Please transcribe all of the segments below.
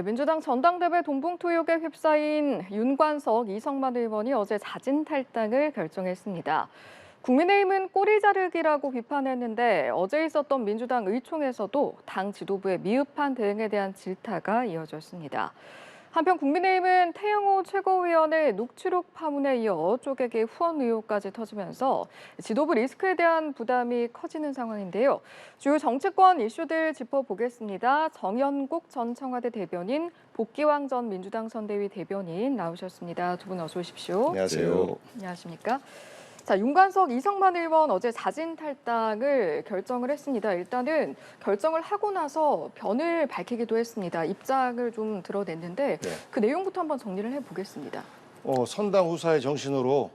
민주당 전당대회 돈봉투 의혹에 휩싸인 윤관석, 이성만 의원이 어제 자진 탈당을 결정했습니다. 국민의힘은 꼬리 자르기라고 비판했는데 어제 있었던 민주당 의총에서도 당 지도부의 미흡한 대응에 대한 질타가 이어졌습니다. 한편 국민의힘은 태영호 최고위원의 녹취록 파문에 이어 쪼개기 후원 의혹까지 터지면서 지도부 리스크에 대한 부담이 커지는 상황인데요. 주요 정치권 이슈들 짚어보겠습니다. 정연국 전 청와대 대변인, 복기왕 전 민주당 선대위 대변인 나오셨습니다. 두 분 어서 오십시오. 안녕하세요. 안녕하십니까? 자, 윤관석, 이성만 의원 어제 자진 탈당을 결정을 했습니다. 일단은 결정을 하고 나서 변을 밝히기도 했습니다. 입장을 좀 드러냈는데 그 내용부터 한번 정리를 해보겠습니다. 선당 후사의 정신으로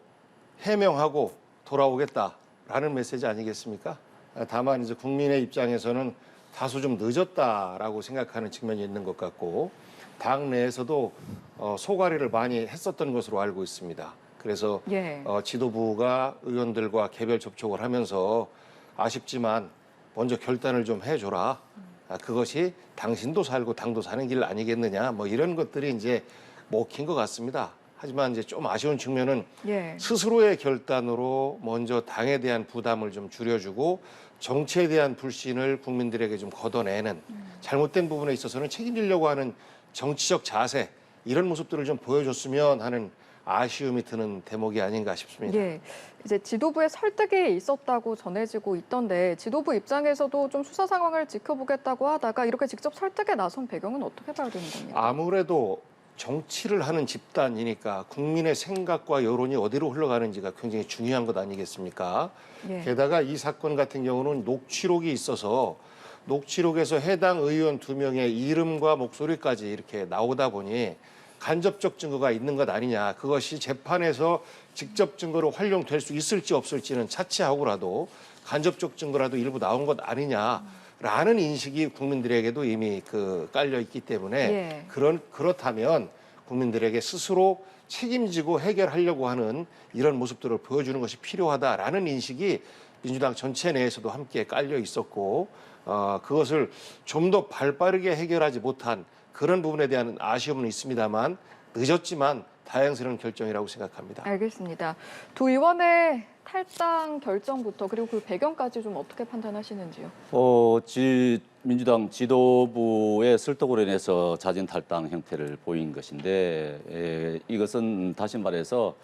해명하고 돌아오겠다라는 메시지 아니겠습니까? 다만 이제 국민의 입장에서는 다소 좀 늦었다라고 생각하는 측면이 있는 것 같고 당 내에서도 소가리를 많이 했었던 것으로 알고 있습니다. 그래서 지도부가 의원들과 개별 접촉을 하면서 아쉽지만 먼저 결단을 좀 해줘라. 그것이 당신도 살고 당도 사는 길 아니겠느냐. 뭐 이런 것들이 이제 먹힌 것 같습니다. 하지만 이제 좀 아쉬운 측면은 스스로의 결단으로 먼저 당에 대한 부담을 좀 줄여주고 정치에 대한 불신을 국민들에게 좀 걷어내는 잘못된 부분에 있어서는 책임지려고 하는 정치적 자세 이런 모습들을 좀 보여줬으면 하는 아쉬움이 드는 대목이 아닌가 싶습니다. 이제 지도부의 설득이 있었다고 전해지고 있던데 지도부 입장에서도 좀 수사 상황을 지켜보겠다고 하다가 이렇게 직접 설득에 나선 배경은 어떻게 봐야 되는 겁니까? 아무래도 정치를 하는 집단이니까 국민의 생각과 여론이 어디로 흘러가는지가 굉장히 중요한 것 아니겠습니까? 게다가 이 사건 같은 경우는 녹취록이 있어서 녹취록에서 해당 의원 2명의 이름과 목소리까지 이렇게 나오다 보니 간접적 증거가 있는 것 아니냐. 그것이 재판에서 직접 증거로 활용될 수 있을지 없을지는 차치하고라도 간접적 증거라도 일부 나온 것 아니냐라는 인식이 국민들에게도 이미 깔려 있기 때문에 그렇다면 국민들에게 스스로 책임지고 해결하려고 하는 이런 모습들을 보여주는 것이 필요하다라는 인식이 민주당 전체 내에서도 함께 깔려 있었고 그것을 좀 더 발빠르게 해결하지 못한 그런 부분에 대한 아쉬움은 있습니다만 늦었지만 다행스러운 결정이라고 생각합니다. 알겠습니다. 두 의원의 탈당 결정부터 그리고 그 배경까지 좀 어떻게 판단하시는지요? 민주당 지도부의 설득으로 인해서 자진 탈당 형태를 보인 것인데 이것은 다시 말해서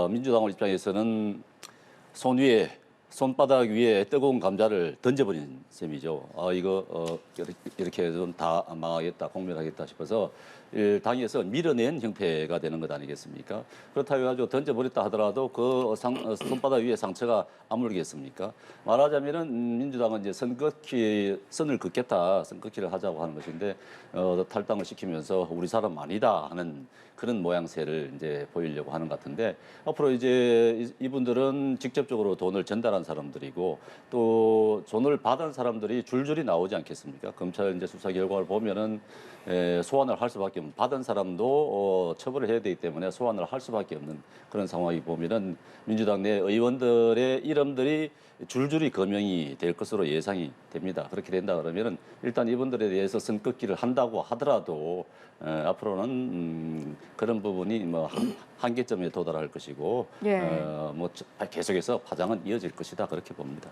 민주당 입장에서는 손바닥 위에 뜨거운 감자를 던져버린 셈이죠. 이렇게 좀 다 망하겠다, 공멸하겠다 싶어서 당에서 밀어낸 형태가 되는 것 아니겠습니까? 그렇다고 해가지고 던져버렸다 하더라도 그 손바닥 위에 상처가 아물겠습니까? 말하자면은 민주당은 이제 선을 긋겠다, 선긋기를 하자고 하는 것인데 탈당을 시키면서 우리 사람 아니다 하는 그런 모양새를 이제 보이려고 하는 것 같은데 앞으로 이제 이분들은 직접적으로 돈을 전달한 사람들이고 또 돈을 받은 사람들이 줄줄이 나오지 않겠습니까? 검찰 이제 수사 결과를 보면은 소환을 할 수밖에 없는 받은 사람도 처벌을 해야 되기 때문에 소환을 할 수밖에 없는 그런 상황이 보면은 민주당 내 의원들의 이름들이 줄줄이 거명이 될 것으로 예상이 됩니다. 그렇게 된다 그러면은 일단 이분들에 대해서 선긋기를 한다고 하더라도 앞으로는 그런 부분이 뭐 한계점에 도달할 것이고 뭐 계속해서 파장은 이어질 것이다 그렇게 봅니다.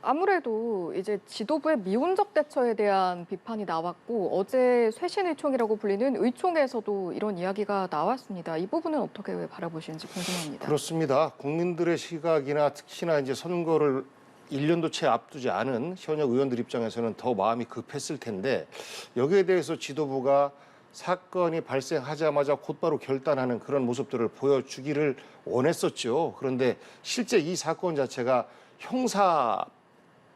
아무래도 이제 지도부의 미온적 대처에 대한 비판이 나왔고 어제 쇄신의총이라고 불리는 의총에서도 이런 이야기가 나왔습니다. 이 부분은 어떻게 바라보시는지 궁금합니다. 그렇습니다. 국민들의 시각이나 특히나 이제 선거를 1년도 채 앞두지 않은 현역 의원들 입장에서는 더 마음이 급했을 텐데 여기에 대해서 지도부가 사건이 발생하자마자 곧바로 결단하는 그런 모습들을 보여주기를 원했었죠. 그런데 실제 이 사건 자체가 형사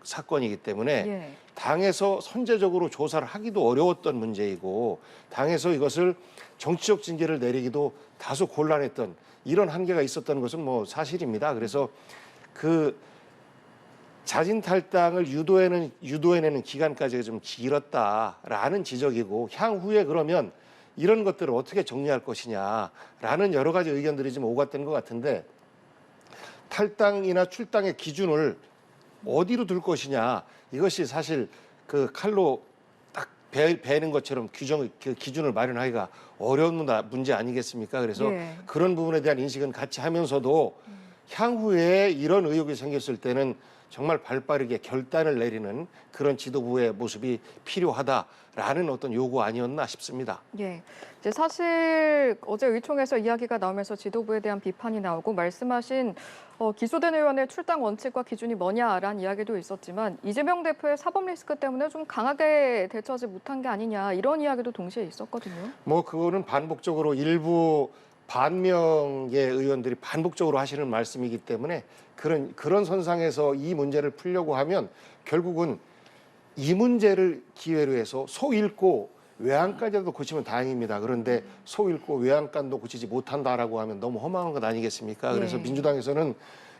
사건이기 때문에 당에서 선제적으로 조사를 하기도 어려웠던 문제이고 당에서 이것을 정치적 징계를 내리기도 다소 곤란했던 이런 한계가 있었던 것은 뭐 사실입니다. 그래서 그 자진 탈당을 유도해내는 기간까지가 좀 길었다라는 지적이고 향후에 그러면 이런 것들을 어떻게 정리할 것이냐라는 여러 가지 의견들이 좀 오갔던 것 같은데 탈당이나 출당의 기준을 어디로 둘 것이냐 이것이 사실 그 칼로 딱 배는 것처럼 기준을 마련하기가 어려운 문제 아니겠습니까? 그래서 예. 그런 부분에 대한 인식은 같이 하면서도 향후에 이런 의혹이 생겼을 때는 정말 발빠르게 결단을 내리는 그런 지도부의 모습이 필요하다라는 어떤 요구 아니었나 싶습니다. 예. 이제 사실 어제 의총에서 이야기가 나오면서 지도부에 대한 비판이 나오고 말씀하신 기소된 의원의 출당 원칙과 기준이 뭐냐라는 이야기도 있었지만 이재명 대표의 사법 리스크 때문에 좀 강하게 대처하지 못한 게 아니냐 이런 이야기도 동시에 있었거든요. 뭐 그거는 반복적으로 일부 반명의 의원들이 반복적으로 하시는 말씀이기 때문에 그런 선상에서 이 문제를 풀려고 하면 결국은 이 문제를 기회로 해서 소 잃고 외양간이라도 고치면 다행입니다. 그런데 소 잃고 외양간도 고치지 못한다라고 하면 너무 허망한 것 아니겠습니까? 그래서 네. 민주당에서는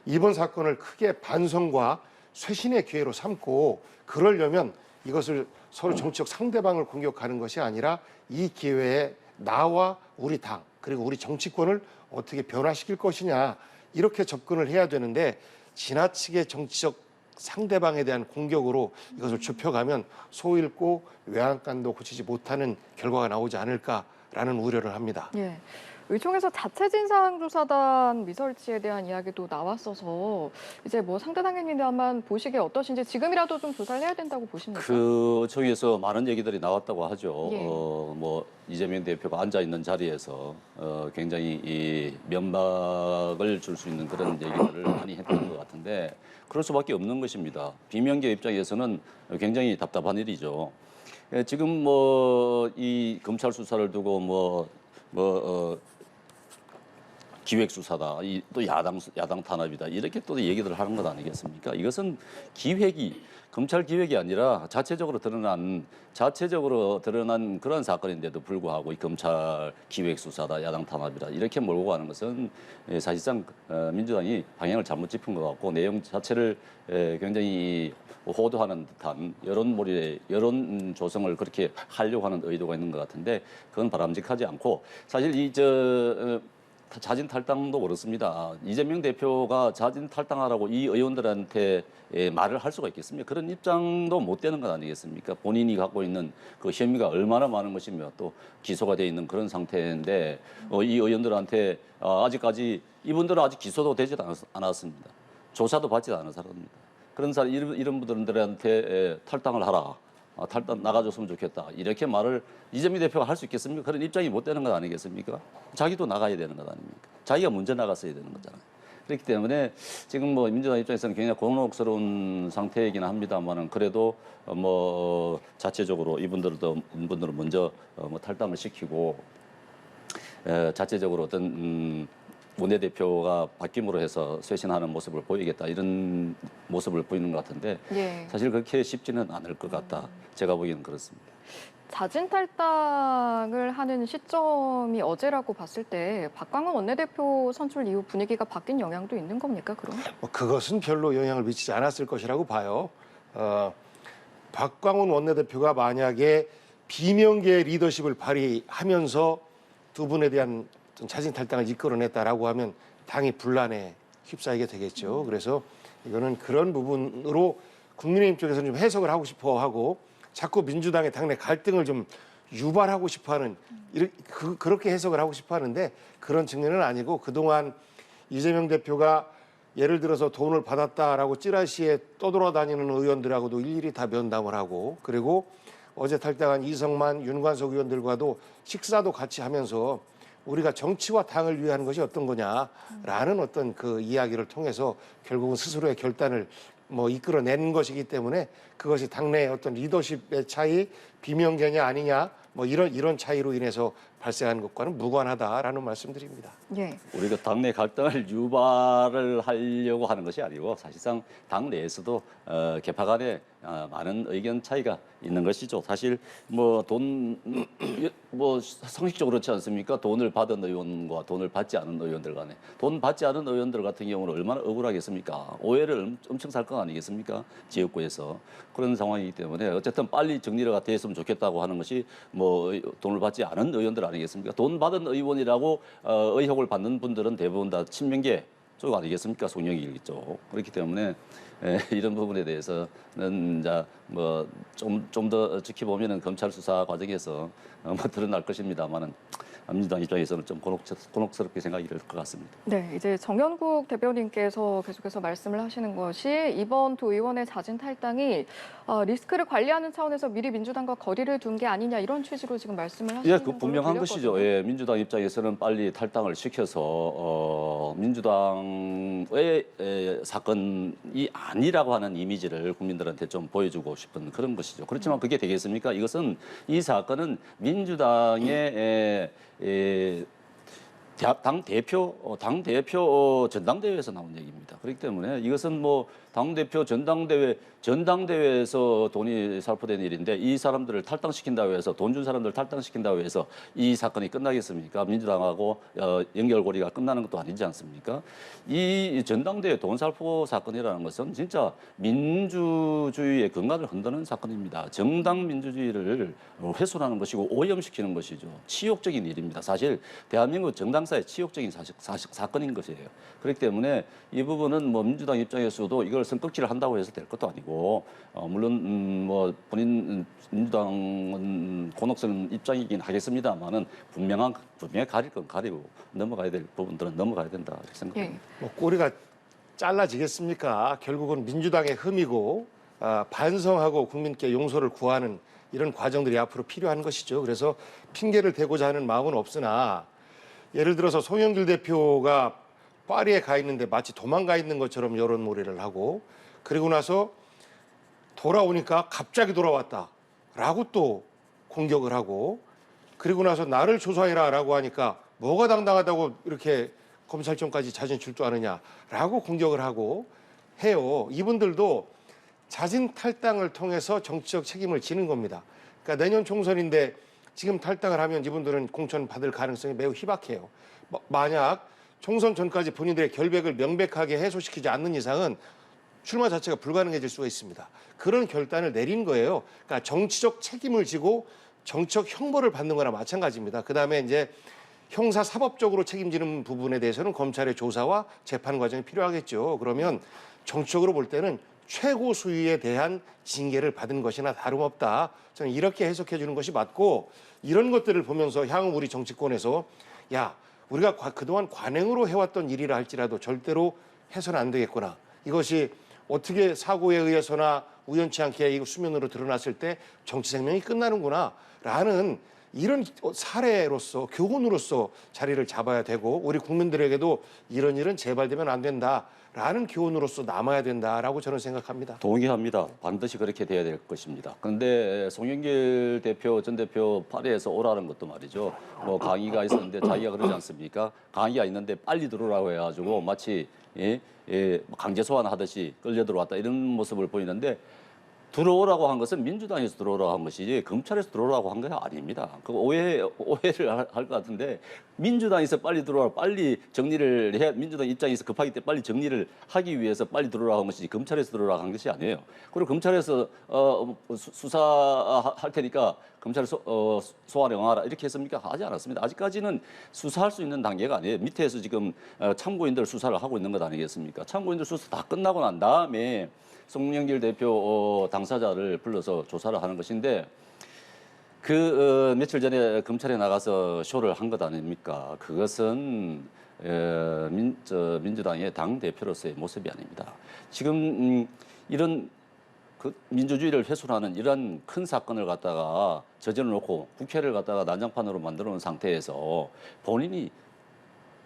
이번 사건을 크게 반성과 쇄신의 기회로 삼고 그러려면 이것을 서로 정치적 상대방을 공격하는 것이 아니라 이 기회에 나와 우리 당 그리고 우리 정치권을 어떻게 변화시킬 것이냐 이렇게 접근을 해야 되는데 지나치게 정치적 상대방에 대한 공격으로 이것을 좁혀가면 소 잃고 외양간도 고치지 못하는 결과가 나오지 않을까라는 우려를 합니다. 예. 의총에서 자체 진상조사단 미설치에 대한 이야기도 나왔어서 이제 뭐 상대당입니다만 보시기에 어떠신지 지금이라도 좀 조사를 해야 된다고 보십니까? 그 쪽에서 많은 얘기들이 나왔다고 하죠. 예. 뭐 이재명 대표가 앉아 있는 자리에서 굉장히 이 면박을 줄 수 있는 그런 얘기들을 많이 했던 것 같은데 그럴 수밖에 없는 것입니다. 비명계 입장에서는 굉장히 답답한 일이죠. 지금 뭐 이 검찰 수사를 두고 기획수사다, 또 야당 탄압이다 이렇게 또 얘기들 하는 것 아니겠습니까? 이것은 검찰 기획이 아니라 자체적으로 드러난 그런 사건인데도 불구하고 이 검찰 기획수사다, 야당 탄압이다 이렇게 몰고 가는 것은 사실상 민주당이 방향을 잘못 짚은 것 같고 내용 자체를 굉장히 호도하는 듯한 여론 조성을 그렇게 하려고 하는 의도가 있는 것 같은데 그건 바람직하지 않고 사실 자진 탈당도 그렇습니다. 이재명 대표가 자진 탈당하라고 이 의원들한테 말을 할 수가 있겠습니까? 그런 입장도 못 되는 것 아니겠습니까? 본인이 갖고 있는 그 혐의가 얼마나 많은 것이며 또 기소가 돼 있는 그런 상태인데 이 의원들한테 아직까지 이분들은 아직 기소도 되지 않았습니다. 조사도 받지 않은 사람입니다. 그런 사람 이런 분들한테 탈당을 하라. 탈당 나가줬으면 좋겠다. 이렇게 말을 이재명 대표가 할 수 있겠습니까? 그런 입장이 못 되는 것 아니겠습니까? 자기도 나가야 되는 것 아닙니까? 자기가 먼저 나갔어야 되는 거잖아요. 그렇기 때문에 지금 뭐 민주당 입장에서는 굉장히 곤혹스러운 상태이긴 합니다만은 그래도 자체적으로 이분들은 먼저 탈당을 시키고 자체적으로 어떤 원내대표가 바뀜으로 해서 쇄신하는 모습을 보이겠다 이런 모습을 보이는 것 같은데 예. 사실 그렇게 쉽지는 않을 것 같다. 제가 보기에는 그렇습니다. 자진 탈당을 하는 시점이 어제라고 봤을 때 박광원 원내대표 선출 이후 분위기가 바뀐 영향도 있는 겁니까, 그럼? 그것은 별로 영향을 미치지 않았을 것이라고 봐요. 박광훈 원내대표가 만약에 비명계의 리더십을 발휘하면서 두 분에 대한 자진 탈당을 이끌어냈다라고 하면 당이 분란에 휩싸이게 되겠죠. 그래서 이거는 그런 부분으로 국민의힘 쪽에서는 좀 해석을 하고 싶어 하고 자꾸 민주당의 당내 갈등을 좀 유발하고 싶어 하는 그렇게 해석을 하고 싶어 하는데 그런 측면은 아니고 그동안 이재명 대표가 예를 들어서 돈을 받았다라고 찌라시에 떠돌아다니는 의원들하고도 일일이 다 면담을 하고 그리고 어제 탈당한 이성만, 윤관석 의원들과도 식사도 같이 하면서 우리가 정치와 당을 위하는 것이 어떤 거냐라는 어떤 그 이야기를 통해서 결국은 스스로의 결단을 이끌어낸 것이기 때문에 그것이 당내의 어떤 리더십의 차이, 비명계냐 아니냐 이런 차이로 인해서 발생하는 것과는 무관하다라는 말씀드립니다. 예. 우리가 당내 갈등을 유발을 하려고 하는 것이 아니고 사실상 당 내에서도 개파 간에 많은 의견 차이가 있는 것이죠. 사실 상식적으로 그렇지 않습니까? 돈을 받은 의원과 돈을 받지 않은 의원들 간에 돈 받지 않은 의원들 같은 경우는 얼마나 억울하겠습니까? 오해를 엄청 살 거 아니겠습니까? 지역구에서 그런 상황이기 때문에 어쨌든 빨리 정리가 됐으면 좋겠다고 하는 것이 돈을 받지 않은 의원들 아니겠습니까? 돈 받은 의원이라고 의혹을 받는 분들은 대부분 다 친명계 쪽 아니겠습니까? 송영길 쪽. 그렇기 때문에 이런 부분에 대해서는 이제 뭐 좀 더 지켜보면은 검찰 수사 과정에서 뭐 드러날 것입니다만은 민주당 입장에서는 좀 곤혹스럽게 생각이 될 것 같습니다. 네, 이제 정연국 대표님께서 계속해서 말씀을 하시는 것이 이번 두 의원의 자진 탈당이 리스크를 관리하는 차원에서 미리 민주당과 거리를 둔 게 아니냐 이런 취지로 지금 말씀을 하시는 그 분명한 것이죠. 민주당 입장에서는 빨리 탈당을 시켜서 민주당의 사건이 아니라고 하는 이미지를 국민들한테 좀 보여주고 싶은 그런 것이죠. 그렇지만 그게 되겠습니까? 이것은 이 사건은 민주당의 당 대표 전당대회에서 나온 얘기입니다. 그렇기 때문에 이것은 뭐 당 대표 전당대회에서 돈이 살포된 일인데 이 사람들을 탈당시킨다고 해서 돈 준 사람들 탈당시킨다고 해서 이 사건이 끝나겠습니까? 민주당하고 연결고리가 끝나는 것도 아니지 않습니까? 이 전당대회 돈 살포 사건이라는 것은 진짜 민주주의의 근간을 흔드는 사건입니다. 정당 민주주의를 훼손하는 것이고 오염시키는 것이죠. 치욕적인 일입니다. 사실 대한민국 정당사의 치욕적인 사건인 것이에요. 그렇기 때문에 이 부분은 뭐 민주당 입장에서도 이걸 선택지를 한다고 해서 될 것도 아니고 물론 뭐 본인 민주당은 곤혹스러운 입장이긴 하겠습니다만은 분명히 가릴 건 가리고 넘어가야 될 부분들은 넘어가야 된다 이렇게 생각합니다. 뭐 꼬리가 잘라지겠습니까? 결국은 민주당의 흠이고 반성하고 국민께 용서를 구하는 이런 과정들이 앞으로 필요한 것이죠. 그래서 핑계를 대고자 하는 마음은 없으나 예를 들어서 송영길 대표가 파리에 가 있는데 마치 도망가 있는 것처럼 여론몰이를 하고 그리고 나서 돌아오니까 갑자기 돌아왔다라고 또 공격을 하고 그리고 나서 나를 조사해라라고 하니까 뭐가 당당하다고 이렇게 검찰청까지 자진 출두하느냐라고 공격을 하고 해요. 이분들도 자진 탈당을 통해서 정치적 책임을 지는 겁니다. 그러니까 내년 총선인데 지금 탈당을 하면 이분들은 공천 받을 가능성이 매우 희박해요. 만약 총선 전까지 본인들의 결백을 명백하게 해소시키지 않는 이상은 출마 자체가 불가능해질 수가 있습니다. 그런 결단을 내린 거예요. 그러니까 정치적 책임을 지고 정치적 형벌을 받는 거나 마찬가지입니다. 그다음에 이제 형사 사법적으로 책임지는 부분에 대해서는 검찰의 조사와 재판 과정이 필요하겠죠. 그러면 정치적으로 볼 때는 최고 수위에 대한 징계를 받은 것이나 다름없다. 저는 이렇게 해석해 주는 것이 맞고 이런 것들을 보면서 향후 우리 정치권에서 야, 우리가 그동안 관행으로 해왔던 일이라 할지라도 절대로 해서는 안 되겠구나. 이것이 어떻게 사고에 의해서나 우연치 않게 이거 수면으로 드러났을 때 정치 생명이 끝나는구나 라는 이런 사례로서 교훈으로서 자리를 잡아야 되고 우리 국민들에게도 이런 일은 재발되면 안 된다라는 교훈으로서 남아야 된다라고 저는 생각합니다. 동의합니다. 반드시 그렇게 돼야 될 것입니다. 그런데 송영길 대표, 전 대표 파리에서 오라는 것도 말이죠. 뭐 강의가 있었는데 자기가 그러지 않습니까? 강의가 있는데 빨리 들어오라고 해가지고 마치 강제 소환하듯이 끌려 들어왔다 이런 모습을 보이는데 들어오라고 한 것은 민주당에서 들어오라고 한 것이지 검찰에서 들어오라고 한 게 아닙니다. 그 오해를 할 것 같은데 민주당에서 빨리 들어오라, 빨리 정리를 해야 민주당 입장에서 급하기 때문에 빨리 정리를 하기 위해서 빨리 들어오라고 한 것이지 검찰에서 들어오라고 한 것이 아니에요. 그리고 검찰에서 수사할 테니까 검찰에 소환에 응하라 이렇게 했습니까? 하지 않았습니다. 아직까지는 수사할 수 있는 단계가 아니에요. 밑에서 지금 참고인들 수사를 하고 있는 것 아니겠습니까? 참고인들 수사 다 끝나고 난 다음에 송영길 대표 당사자를 불러서 조사를 하는 것인데 며칠 전에 검찰에 나가서 쇼를 한 것 아닙니까? 그것은 민주당의 당 대표로서의 모습이 아닙니다. 지금 이런 민주주의를 훼손하는 이런 큰 사건을 갖다가 저질러 놓고 국회를 갖다가 난장판으로 만들어 놓은 상태에서 본인이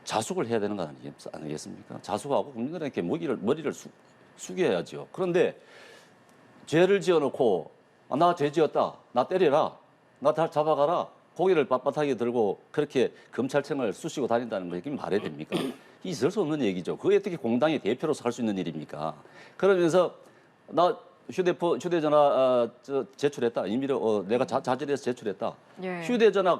자숙을 해야 되는 거 아니겠습니까? 자숙하고 국민들에게 머리를 숙여야죠. 그런데 죄를 지어놓고 나 죄 지었다, 나 때려라, 나 다 잡아가라, 고개를 빳빳하게 들고 그렇게 검찰청을 쑤시고 다닌다는 것이 말이 됩니까? 있을 수 없는 얘기죠. 그게 어떻게 공당의 대표로서 할 수 있는 일입니까? 그러면서 나 휴대전화 제출했다. 임의로 내가 자질해서 제출했다. 예. 휴대전화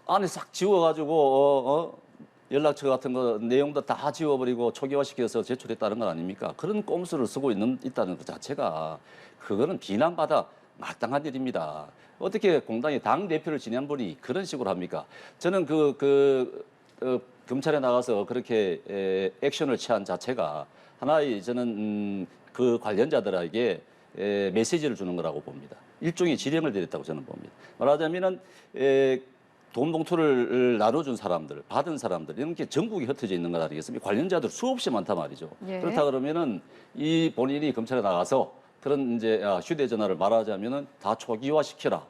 안에 싹 지워가지고 연락처 같은 거 내용도 다 지워버리고 초기화시켜서 제출했다는 건 아닙니까? 그런 꼼수를 쓰고 있다는 것 자체가 그거는 비난받아 마땅한 일입니다. 어떻게 공당의 당 대표를 지낸 분이 그런 식으로 합니까? 저는 검찰에 나가서 그렇게 액션을 취한 자체가 하나의 저는 그 관련자들에게 메시지를 주는 거라고 봅니다. 일종의 지령을 드렸다고 저는 봅니다. 말하자면은 돈 봉투를 나눠준 사람들, 받은 사람들 이런 게 전국에 흩어져 있는 것 아니겠습니까? 관련자들 수없이 많단 말이죠. 예. 그렇다 그러면은 이 본인이 검찰에 나가서 그런 이제 휴대전화를 말하자면은 다 초기화 시켜라.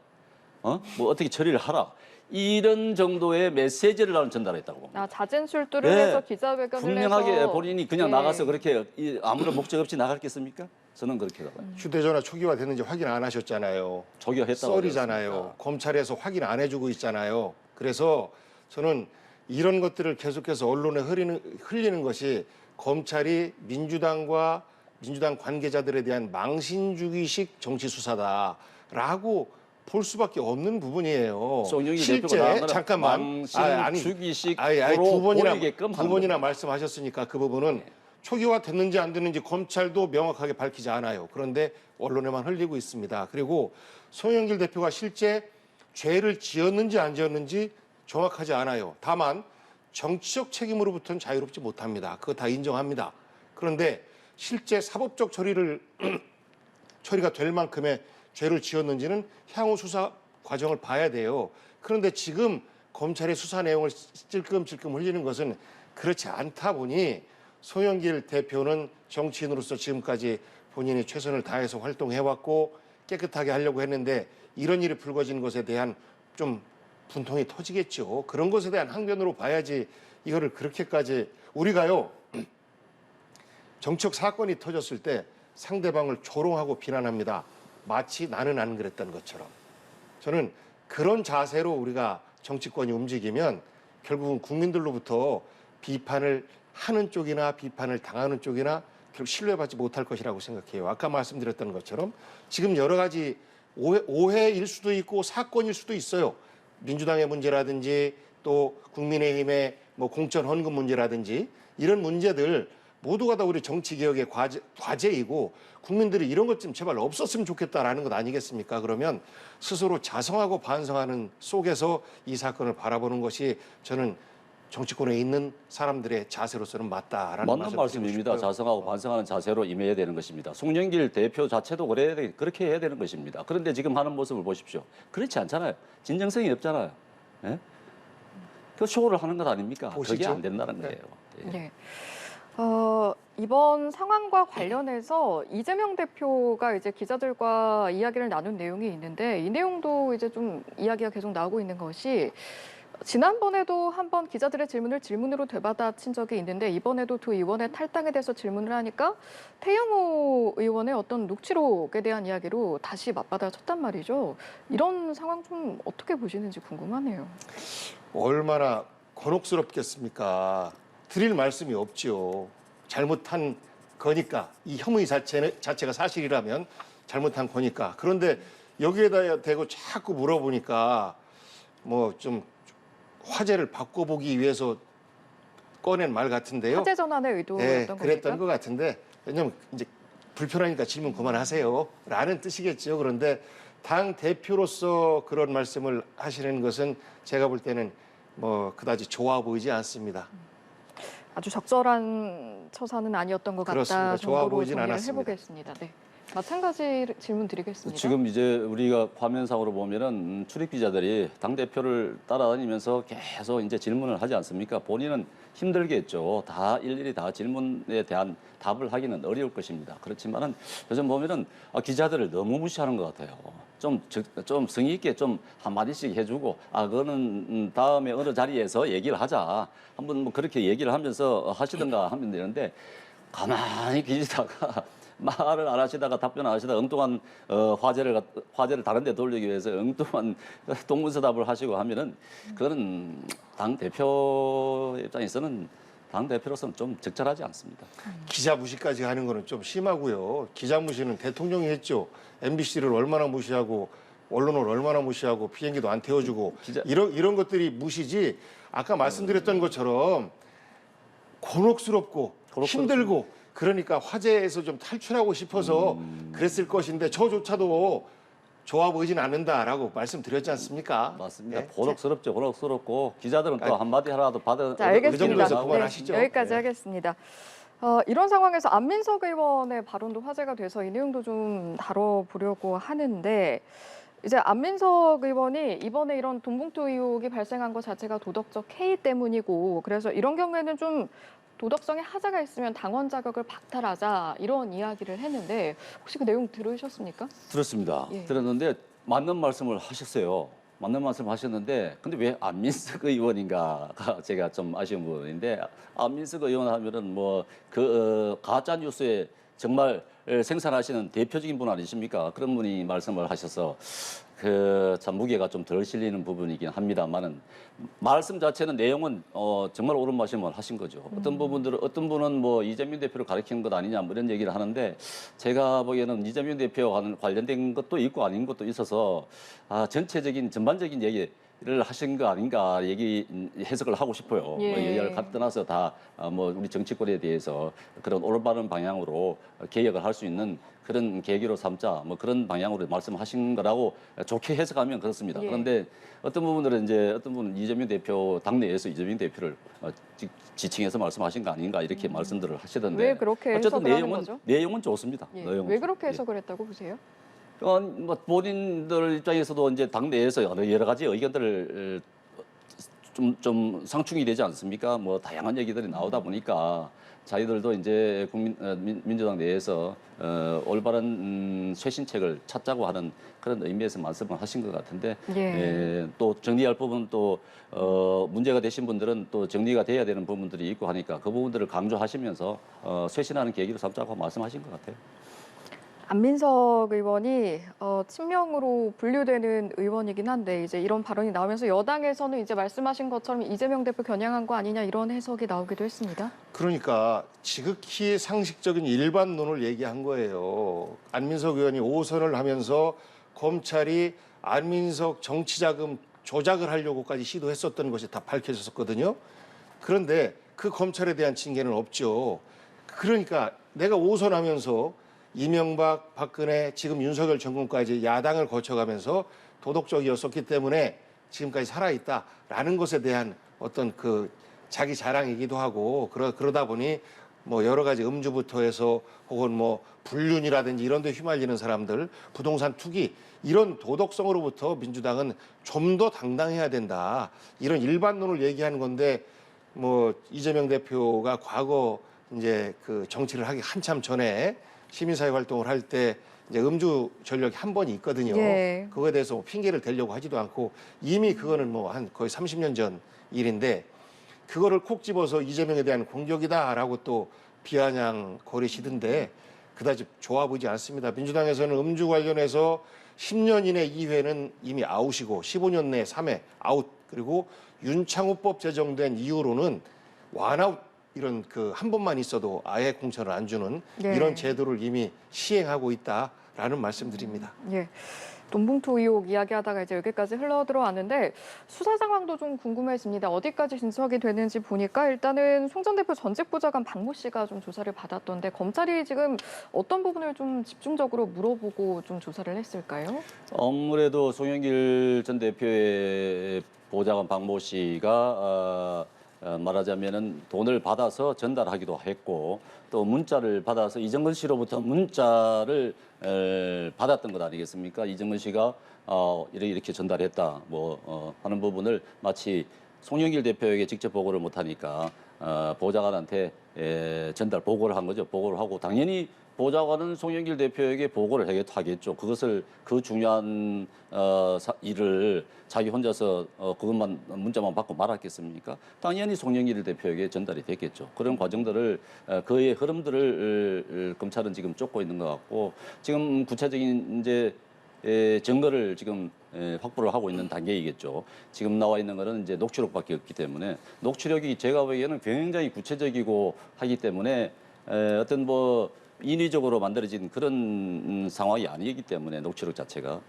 뭐 어떻게 처리를 하라. 이런 정도의 메시지를 나는 전달했다고 봅니다. 잦은 술두를 네. 해서 기자회견을 분명하게 해서 본인이 그냥 예. 나가서 그렇게 아무런 목적 없이 나갔겠습니까? 저는 그렇게 나가요. 휴대전화 초기화 됐는지 확인 안 하셨잖아요. 초기화했다고 썰이잖아요. 그랬습니다. 검찰에서 확인 안 해주고 있잖아요. 그래서 저는 이런 것들을 계속해서 언론에 흘리는 것이 검찰이 민주당 관계자들에 대한 망신주기식 정치 수사다라고 볼 수밖에 없는 부분이에요. 송영길 실제 대표가 나온 거는 잠깐만 망신주기식으로 보이게끔 두 번이나 말씀하셨으니까 그 부분은 초기화 됐는지 안 됐는지 검찰도 명확하게 밝히지 않아요. 그런데 언론에만 흘리고 있습니다. 그리고 송영길 대표가 실제 죄를 지었는지 안 지었는지 정확하지 않아요. 다만 정치적 책임으로부터는 자유롭지 못합니다. 그거 다 인정합니다. 그런데 실제 사법적 처리가 될 만큼의 죄를 지었는지는 향후 수사 과정을 봐야 돼요. 그런데 지금 검찰의 수사 내용을 찔끔찔끔 흘리는 것은 그렇지 않다 보니 송영길 대표는 정치인으로서 지금까지 본인이 최선을 다해서 활동해왔고 깨끗하게 하려고 했는데 이런 일이 불거진 것에 대한 좀 분통이 터지겠죠. 그런 것에 대한 항변으로 봐야지 이거를 그렇게까지 우리가요. 정치적 사건이 터졌을 때 상대방을 조롱하고 비난합니다. 마치 나는 안 그랬던 것처럼. 저는 그런 자세로 우리가 정치권이 움직이면 결국은 국민들로부터 비판을 하는 쪽이나 비판을 당하는 쪽이나 결국 신뢰받지 못할 것이라고 생각해요. 아까 말씀드렸던 것처럼 지금 여러 가지 오해일 수도 있고 사건일 수도 있어요. 민주당의 문제라든지 또 국민의힘의 뭐 공천 헌금 문제라든지 이런 문제들 모두가 다 우리 정치개혁의 과제이고 국민들이 이런 것 좀 제발 없었으면 좋겠다라는 것 아니겠습니까? 그러면 스스로 자성하고 반성하는 속에서 이 사건을 바라보는 것이 저는 정치권에 있는 사람들의 자세로서는 맞다라는 맞는 말씀입니다. 자성하고 반성하는 자세로 임해야 되는 것입니다. 송영길 대표 자체도 그렇게 해야 되는 것입니다. 그런데 지금 하는 모습을 보십시오. 그렇지 않잖아요. 진정성이 없잖아요. 예? 그 쇼를 하는 것 아닙니까? 보시죠. 그게 안 된다는 거예요. 예. 네. 이번 상황과 관련해서 이재명 대표가 이제 기자들과 이야기를 나눈 내용이 있는데 이 내용도 이제 좀 이야기가 계속 나오고 있는 것이 지난번에도 한번 기자들의 질문으로 되받아친 적이 있는데 이번에도 두 의원의 탈당에 대해서 질문을 하니까 태영호 의원의 어떤 녹취록에 대한 이야기로 다시 맞받아쳤단 말이죠. 이런 상황 좀 어떻게 보시는지 궁금하네요. 얼마나 곤혹스럽겠습니까? 드릴 말씀이 없죠. 잘못한 거니까 이 혐의 자체가 사실이라면 잘못한 거니까. 그런데 여기에다 대고 자꾸 물어보니까 뭐 좀 화제를 바꿔보기 위해서 꺼낸 말 같은데요. 화제 전환의 의도였던 네, 겁니까? 그랬던 것 같은데 왜냐면 이제 불편하니까 질문 그만하세요라는 뜻이겠죠. 그런데 당 대표로서 그런 말씀을 하시는 것은 제가 볼 때는 뭐 그다지 좋아 보이지 않습니다. 아주 적절한 처사는 아니었던 것 그렇습니다. 같다 좋아 정도로 보이진 정리를 않았습니다. 해보겠습니다. 네. 마찬가지 질문 드리겠습니다. 지금 이제 우리가 화면상으로 보면은 출입 기자들이 당 대표를 따라다니면서 계속 이제 질문을 하지 않습니까? 본인은 힘들겠죠. 다 일일이 다 질문에 대한 답을 하기는 어려울 것입니다. 그렇지만은 요즘 보면은 기자들을 너무 무시하는 것 같아요. 좀 성의 있게 좀 한마디씩 해주고 그거는 다음에 어느 자리에서 얘기를 하자. 한번 뭐 그렇게 얘기를 하면서 하시던가 하면 되는데 가만히 계시다가 말을 안 하시다가 답변 안 하시다가 엉뚱한 화제를 다른 데 돌리기 위해서 엉뚱한 동문서답을 하시고 하면은 그거는 당 대표 입장에서는 당 대표로서는 좀 적절하지 않습니다. 기자 무시까지 하는 거는 좀 심하고요. 기자 무시는 대통령이 했죠. MBC를 얼마나 무시하고 언론을 얼마나 무시하고 비행기도 안 태워주고 이런 것들이 무시지. 아까 말씀드렸던 것처럼 곤혹스럽고 힘들고 그러니까 화제에서 좀 탈출하고 싶어서 그랬을 것인데 저조차도 좋아 보이진 않는다라고 말씀드렸지 않습니까? 맞습니다. 네. 곤혹스럽고 기자들은 또 한마디 하라도 받은 자, 알겠습니다. 그 정도에서 그만하시죠. 네, 여기까지 네. 하겠습니다. 이런 상황에서 안민석 의원의 발언도 화제가 돼서 이 내용도 좀 다뤄보려고 하는데 이제 안민석 의원이 이번에 이런 돈봉투 의혹이 발생한 것 자체가 도덕적 해이 때문이고 그래서 이런 경우에는 좀 도덕성에 하자가 있으면 당원 자격을 박탈하자 이런 이야기를 했는데 혹시 그 내용 들으셨습니까? 들었습니다. 예. 들었는데 맞는 말씀을 하셨어요. 맞는 말씀 하셨는데 근데 왜 안민석 의원인가가 제가 좀 아쉬운 부분인데 안민석 의원 하면은 뭐 그 가짜 뉴스에 정말 생산하시는 대표적인 분 아니십니까? 그런 분이 말씀을 하셔서 그 참 무게가 좀 덜 실리는 부분이긴 합니다만은 말씀 자체는 내용은 정말 옳은 말씀을 하신 거죠. 어떤 분은 뭐 이재명 대표를 가리키는 것 아니냐 뭐 이런 얘기를 하는데 제가 보기에는 이재명 대표와 관련된 것도 있고 아닌 것도 있어서 전체적인 전반적인 얘기를 하신 거 아닌가 해석을 하고 싶어요. 예. 뭐 여야를 떠나서 다 뭐 우리 정치권에 대해서 그런 올바른 방향으로 개혁을 할 수 있는 그런 계기로 삼자 뭐 그런 방향으로 말씀하신 거라고 좋게 해석하면 그렇습니다. 예. 그런데 어떤 부분들은 이제 어떤 분은 이재명 대표 당내에서 이재명 대표를 지칭해서 말씀하신 거 아닌가 이렇게 말씀들을 하시던데 왜 그렇게 어쨌든 해석을 하는 거죠? 내용은 좋습니다. 예. 내용은 왜 그렇게 예. 해석을 했다고 보세요? 뭐 본인들 입장에서도 이제 당내에서 여러 가지 의견들을 좀 상충이 되지 않습니까? 뭐 다양한 얘기들이 나오다 보니까 자기들도 이제 민주당 내에서 올바른 쇄신책을 찾자고 하는 그런 의미에서 말씀을 하신 것 같은데 예. 또 정리할 부분 또 문제가 되신 분들은 또 정리가 돼야 되는 부분들이 있고 하니까 그 부분들을 강조하시면서 쇄신하는 계기로 삼자고 말씀하신 것 같아요. 안민석 의원이 친명으로 분류되는 의원이긴 한데 이제 이런 발언이 나오면서 여당에서는 이제 말씀하신 것처럼 이재명 대표 겨냥한 거 아니냐 이런 해석이 나오기도 했습니다. 그러니까 지극히 상식적인 일반론을 얘기한 거예요. 안민석 의원이 5선을 하면서 검찰이 안민석 정치자금 조작을 하려고까지 시도했었던 것이 다 밝혀졌었거든요. 그런데 그 검찰에 대한 징계는 없죠. 그러니까 내가 5선 하면서 이명박, 박근혜, 지금 윤석열 정권까지 야당을 거쳐가면서 도덕적이었었기 때문에 지금까지 살아있다라는 것에 대한 어떤 그 자기 자랑이기도 하고 그러다 보니 뭐 여러 가지 음주부터 해서 혹은 뭐 불륜이라든지 이런 데 휘말리는 사람들, 부동산 투기 이런 도덕성으로부터 민주당은 좀 더 당당해야 된다. 이런 일반론을 얘기하는 건데 뭐 이재명 대표가 과거 이제 그 정치를 하기 한참 전에 시민사회 활동을 할 때 이제 음주 전력이 한 번이 있거든요. 예. 그거에 대해서 뭐 핑계를 대려고 하지도 않고 이미 그거는 뭐 한 거의 30년 전 일인데 그거를 콕 집어서 이재명에 대한 공격이다라고 또 비아냥거리시던데 그다지 좋아 보이지 않습니다. 민주당에서는 음주 관련해서 10년 이내 2회는 이미 아웃이고 15년 내 3회 아웃 그리고 윤창호법 제정된 이후로는 완아웃 이런 그 한 번만 있어도 아예 공천을 안 주는 예. 이런 제도를 이미 시행하고 있다라는 말씀드립니다. 예. 돈봉투 의혹 이야기하다가 이제 여기까지 흘러들어왔는데 수사 상황도 좀 궁금해집니다. 어디까지 진척이 되는지 보니까 일단은 송 전 대표 전직 보좌관 박모 씨가 좀 조사를 받았던데 검찰이 지금 어떤 부분을 좀 집중적으로 물어보고 좀 조사를 했을까요? 아무래도 송영길 전 대표의 보좌관 박모 씨가 말하자면은 돈을 받아서 전달하기도 했고 또 문자를 받아서 이정근 씨로부터 문자를 받았던 것 아니겠습니까? 이정근 씨가 이렇게 전달했다 뭐 하는 부분을 마치 송영길 대표에게 직접 보고를 못하니까 보좌관한테 전달 보고를 한 거죠. 보고를 하고 당연히 보좌관은 송영길 대표에게 보고를 하겠죠. 그 중요한 일을 자기 혼자서 그것만 문자만 받고 말았겠습니까? 당연히 송영길 대표에게 전달이 됐겠죠. 그런 과정들을 그의 흐름들을 검찰은 지금 쫓고 있는 것 같고 지금 구체적인 이제 증거를 지금 확보를 하고 있는 단계이겠죠. 지금 나와 있는 거는 이제 녹취록밖에 없기 때문에 녹취록이 제가 보기에는 굉장히 구체적이고 하기 때문에 어떤 뭐 인위적으로 만들어진 그런 상황이 아니기 때문에 녹취록 자체가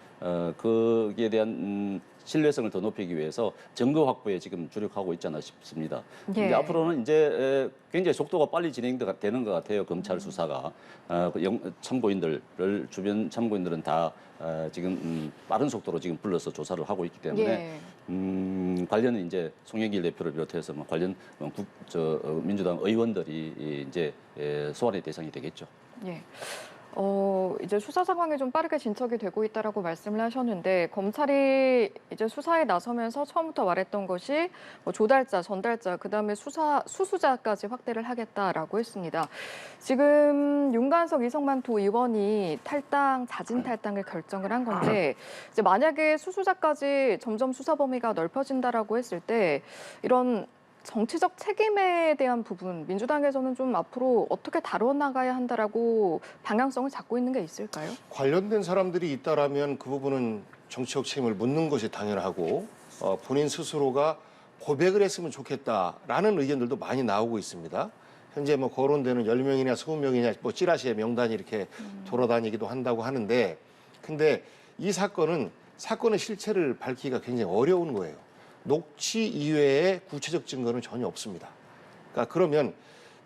거기에 대한 신뢰성을 더 높이기 위해서 증거 확보에 지금 주력하고 있지 않나 싶습니다. 예. 이제 앞으로는 이제 굉장히 속도가 빨리 진행되는 것 같아요. 검찰 수사가 참고인들을 주변 참고인들은 다 지금 빠른 속도로 지금 불러서 조사를 하고 있기 때문에 관련은 이제 송영길 대표를 비롯해서 뭐 관련 민주당 의원들이 이제 소환의 대상이 되겠죠. 예. 이제 수사 상황이 좀 빠르게 진척이 되고 있다라고 말씀을 하셨는데 검찰이 이제 수사에 나서면서 처음부터 말했던 것이 뭐 조달자, 전달자, 그다음에 수수자까지 확대를 하겠다라고 했습니다. 지금 윤관석, 이성만 두 의원이 자진 탈당을 결정을 한 건데 이제 만약에 수수자까지 점점 수사 범위가 넓혀진다라고 했을 때 이런 정치적 책임에 대한 부분, 민주당에서는 좀 앞으로 어떻게 다뤄나가야 한다라고 방향성을 잡고 있는 게 있을까요? 관련된 사람들이 있다라면 그 부분은 정치적 책임을 묻는 것이 당연하고 본인 스스로가 고백을 했으면 좋겠다라는 의견들도 많이 나오고 있습니다. 현재 뭐 거론되는 10명이냐 20명이냐 뭐 찌라시의 명단이 이렇게 돌아다니기도 한다고 하는데 근데 이 사건의 실체를 밝히기가 굉장히 어려운 거예요. 녹취 이외에 구체적 증거는 전혀 없습니다. 그러니까 그러면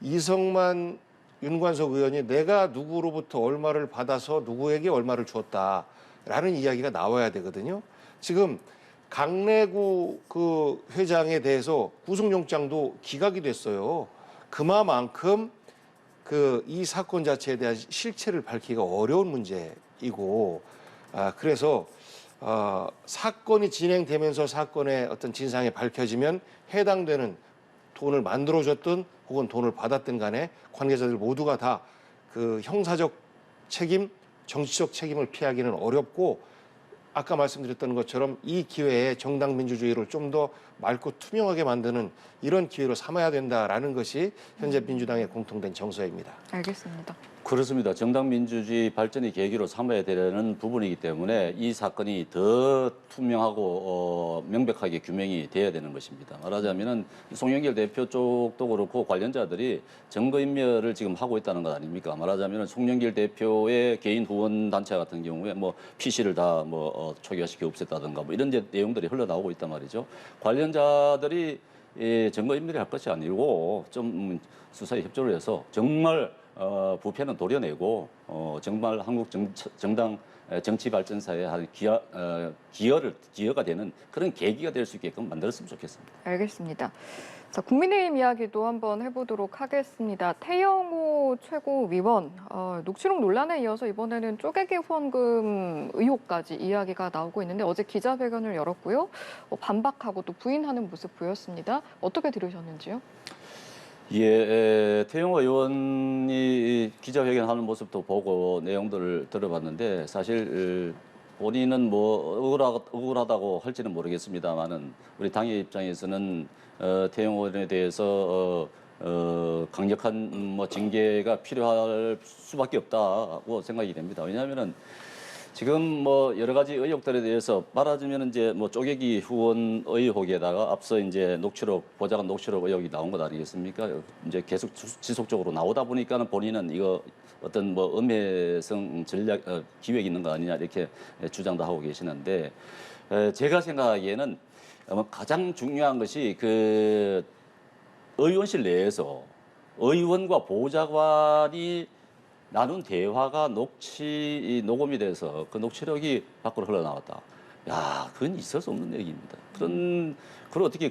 이성만 윤관석 의원이 내가 누구로부터 얼마를 받아서 누구에게 얼마를 주었다라는 이야기가 나와야 되거든요. 지금 강래구 그 회장에 대해서 구속영장도 기각이 됐어요. 그만큼 이 사건 자체에 대한 실체를 밝히기가 어려운 문제이고 그래서 사건이 진행되면서 사건의 어떤 진상이 밝혀지면 해당되는 돈을 만들어줬든 혹은 돈을 받았든 간에 관계자들 모두가 다 그 형사적 책임, 정치적 책임을 피하기는 어렵고 아까 말씀드렸던 것처럼 이 기회에 정당 민주주의를 좀 더 맑고 투명하게 만드는 이런 기회로 삼아야 된다라는 것이 현재 민주당의 공통된 정서입니다. 알겠습니다. 그렇습니다. 정당 민주주의 발전의 계기로 삼아야 되는 부분이기 때문에 이 사건이 더 투명하고 명백하게 규명이 돼야 되는 것입니다. 말하자면은 송영길 대표 쪽도 그렇고 관련자들이 증거인멸을 지금 하고 있다는 것 아닙니까? 말하자면은 송영길 대표의 개인 후원 단체 같은 경우에 뭐 PC를 다 초기화시켜 없앴다든가 뭐 이런 내용들이 흘러나오고 있단 말이죠. 관련자들이 증거인멸을 할 것이 아니고 좀 수사에 협조를 해서 정말 부패는 도려내고 정말 한국 정당 정치 발전사에 한 기여가 되는 그런 계기가 될 수 있게끔 만들었으면 좋겠습니다. 알겠습니다. 자, 국민의힘 이야기도 한번 해보도록 하겠습니다. 태영호 최고위원 녹취록 논란에 이어서 이번에는 쪼개기 후원금 의혹까지 이야기가 나오고 있는데 어제 기자회견을 열었고요. 반박하고 또 부인하는 모습 보였습니다. 어떻게 들으셨는지요? 예, 태영호 의원이 기자회견하는 모습도 보고 내용들을 들어봤는데 사실 본인은 뭐 억울하다고 할지는 모르겠습니다만은 우리 당의 입장에서는 태영호 의원에 대해서 강력한 뭐 징계가 필요할 수밖에 없다고 생각이 됩니다. 왜냐하면은 지금 뭐 여러 가지 의혹들에 대해서 말하자면 이제 뭐 쪼개기 후원 의혹에다가 앞서 이제 보좌관 녹취록 의혹이 나온 것 아니겠습니까? 이제 계속 지속적으로 나오다 보니까는 본인은 이거 어떤 뭐 음해성 전략 기획이 있는 거 아니냐 이렇게 주장도 하고 계시는데 제가 생각하기에는 가장 중요한 것이 그 의원실 내에서 의원과 보좌관이 나눈 대화가 녹음이 돼서 그 녹취록이 밖으로 흘러나왔다. 야, 그건 있을 수 없는 얘기입니다. 그걸 어떻게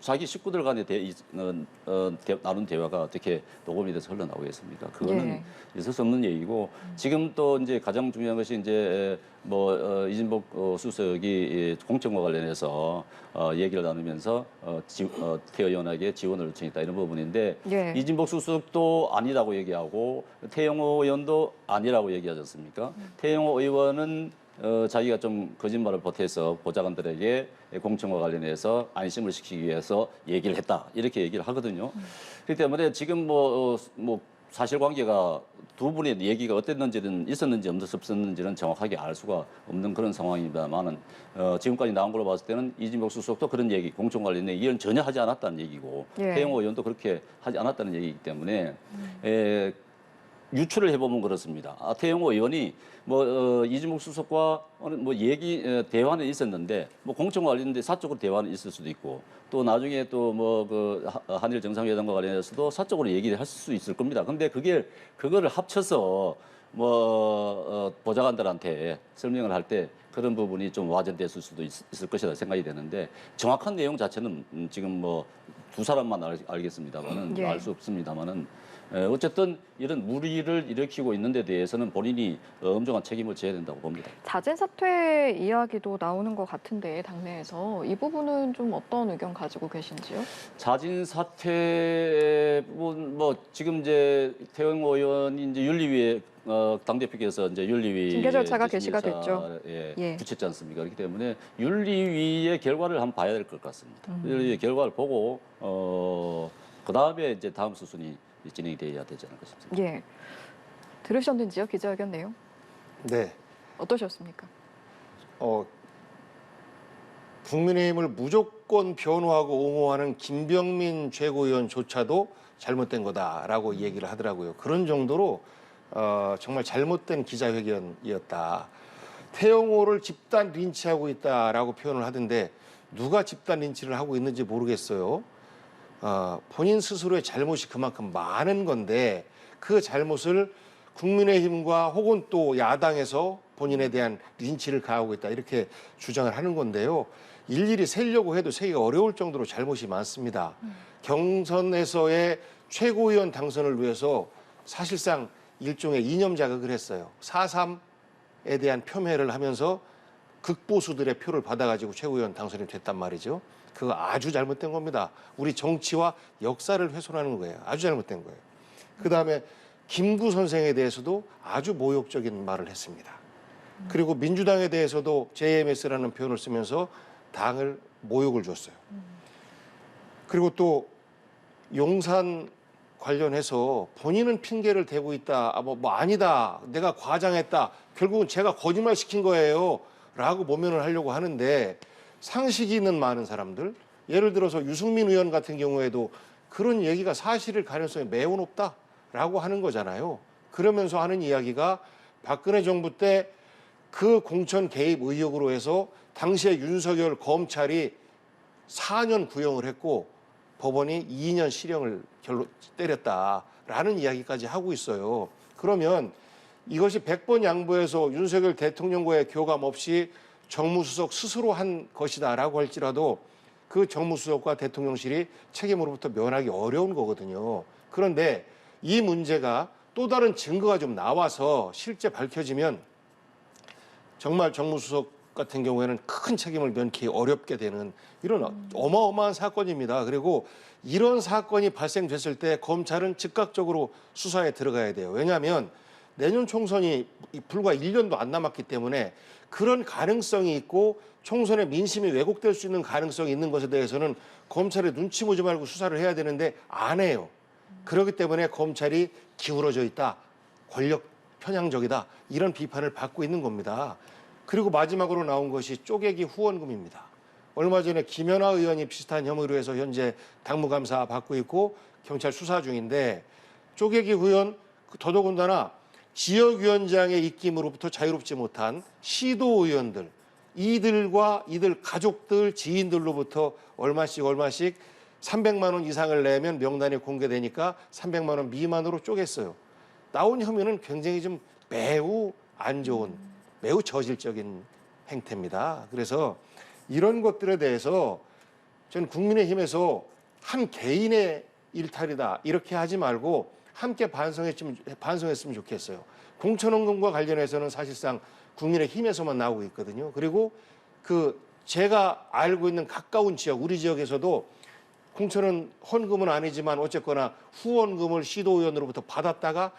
자기 식구들 간에 나눈 대화가 어떻게 녹음이 돼서 흘러나오겠습니까? 그거는 있을 수 없는 얘기고 지금 또 이제 가장 중요한 것이 이제 이진복 수석이 공천과 관련해서 얘기를 나누면서 태 의원에게 지원을 요청했다 이런 부분인데 이진복 수석도 아니라고 얘기하고 태영호 의원도 아니라고 얘기하지 않습니까? 태영호 의원은 자기가 좀 거짓말을 보태서 보좌관들에게 공천과 관련해서 안심을 시키기 위해서 얘기를 했다 이렇게 얘기를 하거든요. 그렇기 때문에 지금 사실관계가 두 분의 얘기가 어땠는지는 있었는지 없었는지는 정확하게 알 수가 없는 그런 상황입니다만은 지금까지 나온 걸로 봤을 때는 이진복 수석도 그런 얘기 공천 관련된 얘기는 전혀 하지 않았다는 얘기고 태영호 의원도 그렇게 하지 않았다는 얘기이기 때문에 유추를 해보면 그렇습니다. 태영호 의원이 이준석 수석과 대화는 있었는데 공천과 관련된 사적으로 대화는 있을 수도 있고 또 나중에 또 한일 정상회담과 관련해서도 사적으로 얘기를 할 수 있을 겁니다. 근데 그거를 합쳐서 보좌관들한테 설명을 할 때 그런 부분이 좀 와전됐을 수도 있을 것이라 생각이 되는데 정확한 내용 자체는 지금 두 사람만 알겠습니다만은 예. 알 수 없습니다만은 어쨌든 이런 무리를 일으키고 있는 데 대해서는 본인이 엄중한 책임을 져야 된다고 봅니다. 자진 사퇴 이야기도 나오는 것 같은데 당내에서 이 부분은 좀 어떤 의견 가지고 계신지요? 자진 사퇴 지금 이제 태영호 의원이 이제 윤리위에 당대표께서 이제 윤리위 징계 절차가 개시가 됐죠. 예. 붙였지 않습니까? 그렇기 때문에 윤리위의 결과를 한번 봐야 될 것 같습니다. 윤리위의 결과를 보고 그다음에 이제 다음 수순이 진행이 돼야 되지 않을까 싶습니다. 예. 들으셨는지요? 기자회견 내용? 네. 어떠셨습니까? 국민의힘을 무조건 변호하고 옹호하는 김병민 최고위원조차도 잘못된 거다라고 얘기를 하더라고요. 그런 정도로 정말 잘못된 기자회견이었다. 태영호를 집단 린치하고 있다라고 표현을 하던데 누가 집단 린치를 하고 있는지 모르겠어요. 본인 스스로의 잘못이 그만큼 많은 건데 그 잘못을 국민의힘과 혹은 또 야당에서 본인에 대한 린치를 가하고 있다 이렇게 주장을 하는 건데요. 일일이 세려고 해도 세기가 어려울 정도로 잘못이 많습니다. 경선에서의 최고위원 당선을 위해서 사실상 일종의 이념 자극을 했어요. 4.3에 대한 폄훼를 하면서 극보수들의 표를 받아가지고 최고위원 당선이 됐단 말이죠. 그거 아주 잘못된 겁니다. 우리 정치와 역사를 훼손하는 거예요. 아주 잘못된 거예요. 그다음에 김구 선생에 대해서도 아주 모욕적인 말을 했습니다. 그리고 민주당에 대해서도 JMS라는 표현을 쓰면서 당을 모욕을 줬어요. 그리고 또 용산 관련해서 본인은 핑계를 대고 있다. 아니다. 내가 과장했다. 결국은 제가 거짓말 시킨 거예요. 라고 모면을 하려고 하는데 상식이 있는 많은 사람들, 예를 들어서 유승민 의원 같은 경우에도 그런 얘기가 사실일 가능성이 매우 높다라고 하는 거잖아요. 그러면서 하는 이야기가 박근혜 정부 때 그 공천 개입 의혹으로 해서 당시에 윤석열 검찰이 4년 구형을 했고 법원이 2년 실형을 때렸다라는 이야기까지 하고 있어요. 그러면 이것이 100번 양보해서 윤석열 대통령과의 교감 없이 정무수석 스스로 한 것이다라고 할지라도 그 정무수석과 대통령실이 책임으로부터 면하기 어려운 거거든요. 그런데 이 문제가 또 다른 증거가 좀 나와서 실제 밝혀지면 정말 정무수석 같은 경우에는 큰 책임을 면키 어렵게 되는 이런 어마어마한 사건입니다. 그리고 이런 사건이 발생됐을 때 검찰은 즉각적으로 수사에 들어가야 돼요. 왜냐하면 내년 총선이 불과 1년도 안 남았기 때문에 그런 가능성이 있고 총선의 민심이 왜곡될 수 있는 가능성이 있는 것에 대해서는 검찰이 눈치 보지 말고 수사를 해야 되는데 안 해요. 그렇기 때문에 검찰이 기울어져 있다. 권력 편향적이다. 이런 비판을 받고 있는 겁니다. 그리고 마지막으로 나온 것이 쪼개기 후원금입니다. 얼마 전에 김연아 의원이 비슷한 혐의로 해서 현재 당무감사 받고 있고 경찰 수사 중인데 쪼개기 후원 더더군다나 지역위원장의 입김으로부터 자유롭지 못한 시도의원들 이들과 이들 가족들 지인들로부터 얼마씩 300만 원 이상을 내면 명단이 공개되니까 300만 원 미만으로 쪼갰어요. 나온 혐의는 굉장히 좀 매우 안 좋은 매우 저질적인 행태입니다. 그래서 이런 것들에 대해서 저는 국민의힘에서 한 개인의 일탈이다 이렇게 하지 말고 함께 반성했으면 좋겠어요. 공천원금과 관련해서는 사실상 국민의힘에서만 나오고 있거든요. 그리고 제가 알고 있는 가까운 지역, 우리 지역에서도 공천은 헌금은 아니지만 어쨌거나 후원금을 시도의원으로부터 받았다가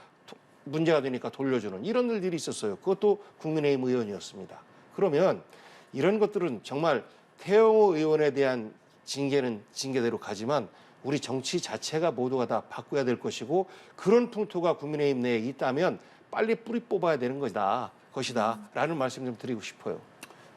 문제가 되니까 돌려주는 이런 일들이 있었어요. 그것도 국민의힘 의원이었습니다. 그러면 이런 것들은 정말 태영호 의원에 대한 징계는 징계대로 가지만 우리 정치 자체가 모두가 다 바꿔야 될 것이고 그런 풍토가 국민의힘 내에 있다면 빨리 뿌리 뽑아야 되는 것이다라는 말씀 좀 드리고 싶어요.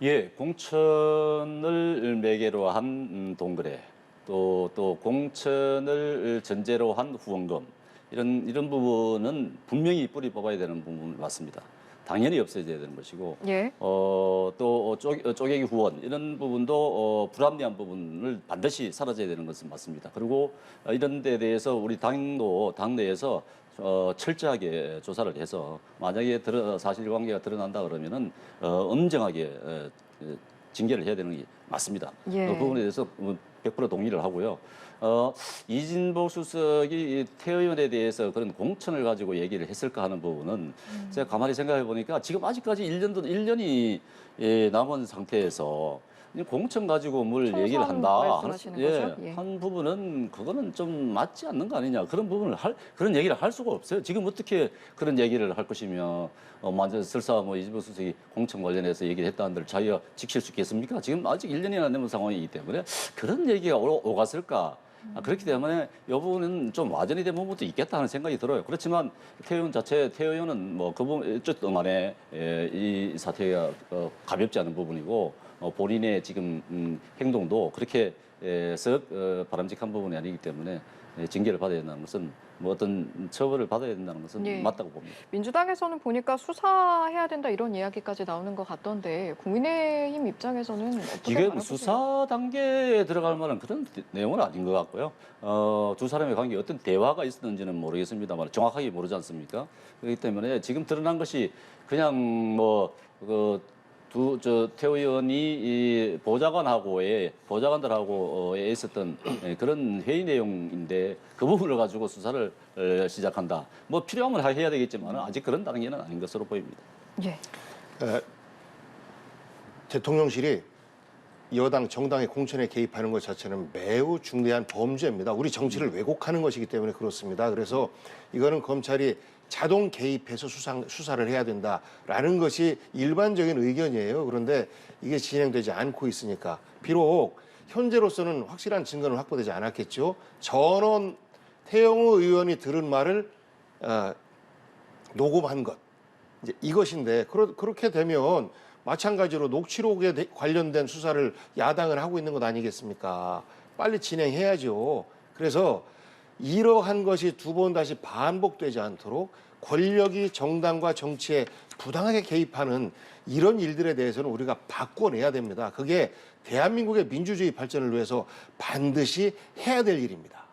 예, 공천을 매개로 한 동거래, 또 공천을 전제로 한 후원금, 이런 부분은 분명히 뿌리 뽑아야 되는 부분 맞습니다. 당연히 없어져야 되는 것이고 예. 또 쪼개기 후원 이런 부분도 불합리한 부분을 반드시 사라져야 되는 것은 맞습니다. 그리고 이런 데에 대해서 우리 당내에서 철저하게 조사를 해서 만약에 사실관계가 드러난다 그러면은 엄정하게 징계를 해야 되는 게 맞습니다. 예. 그 부분에 대해서 100% 동의를 하고요. 이진복 수석이 태 의원에 대해서 그런 공천을 가지고 얘기를 했을까 하는 부분은 제가 가만히 생각해 보니까 지금 아직까지 1년이 남은 상태에서 공천 가지고 뭘 얘기를 총선 한다. 말씀하시는 거죠? 예. 한 부분은 그거는 좀 맞지 않는 거 아니냐. 그런 얘기를 할 수가 없어요. 지금 어떻게 그런 얘기를 할 것이며 완전 설사 이진복 수석이 공천 관련해서 얘기를 했다는들 자기가 지킬 수 있겠습니까? 지금 아직 1년이나 남은 상황이기 때문에 그런 얘기가 오갔을까? 그렇기 때문에 이 부분은 좀 와전이 된 부분도 있겠다 하는 생각이 들어요. 그렇지만 태 의원은 그 부분 어쨌든 간에 이 사태가 가볍지 않은 부분이고 본인의 지금 행동도 그렇게 썩 바람직한 부분이 아니기 때문에 징계를 받아야 된다는 것은 어떤 처벌을 받아야 된다는 것은 예. 맞다고 봅니다. 민주당에서는 보니까 수사해야 된다 이런 이야기까지 나오는 것 같던데 국민의힘 입장에서는 어떻게 지금 바라보세요? 수사 단계에 들어갈 만한 그런 내용은 아닌 것 같고요. 두 사람의 관계에 어떤 대화가 있었는지는 모르겠습니다만 정확하게 모르지 않습니까? 그렇기 때문에 지금 드러난 것이 그냥 태 의원이 이 보좌관들하고 있었던 그런 회의 내용인데 그 부분을 가지고 수사를 시작한다. 필요하면 해야 되겠지만 아직 그런 단계는 아닌 것으로 보입니다. 예. 대통령실이 여당 정당의 공천에 개입하는 것 자체는 매우 중대한 범죄입니다. 우리 정치를 왜곡하는 것이기 때문에 그렇습니다. 그래서 이거는 검찰이 자동 개입해서 수사를 해야 된다라는 것이 일반적인 의견이에요. 그런데 이게 진행되지 않고 있으니까 비록 현재로서는 확실한 증거는 확보되지 않았겠죠. 전원 태영호 의원이 들은 말을 녹음한 것 이제 이것인데 그렇게 되면 마찬가지로 녹취록에 관련된 수사를 야당은 하고 있는 것 아니겠습니까? 빨리 진행해야죠. 그래서 이러한 것이 두 번 다시 반복되지 않도록 권력이 정당과 정치에 부당하게 개입하는 이런 일들에 대해서는 우리가 바꿔내야 됩니다. 그게 대한민국의 민주주의 발전을 위해서 반드시 해야 될 일입니다.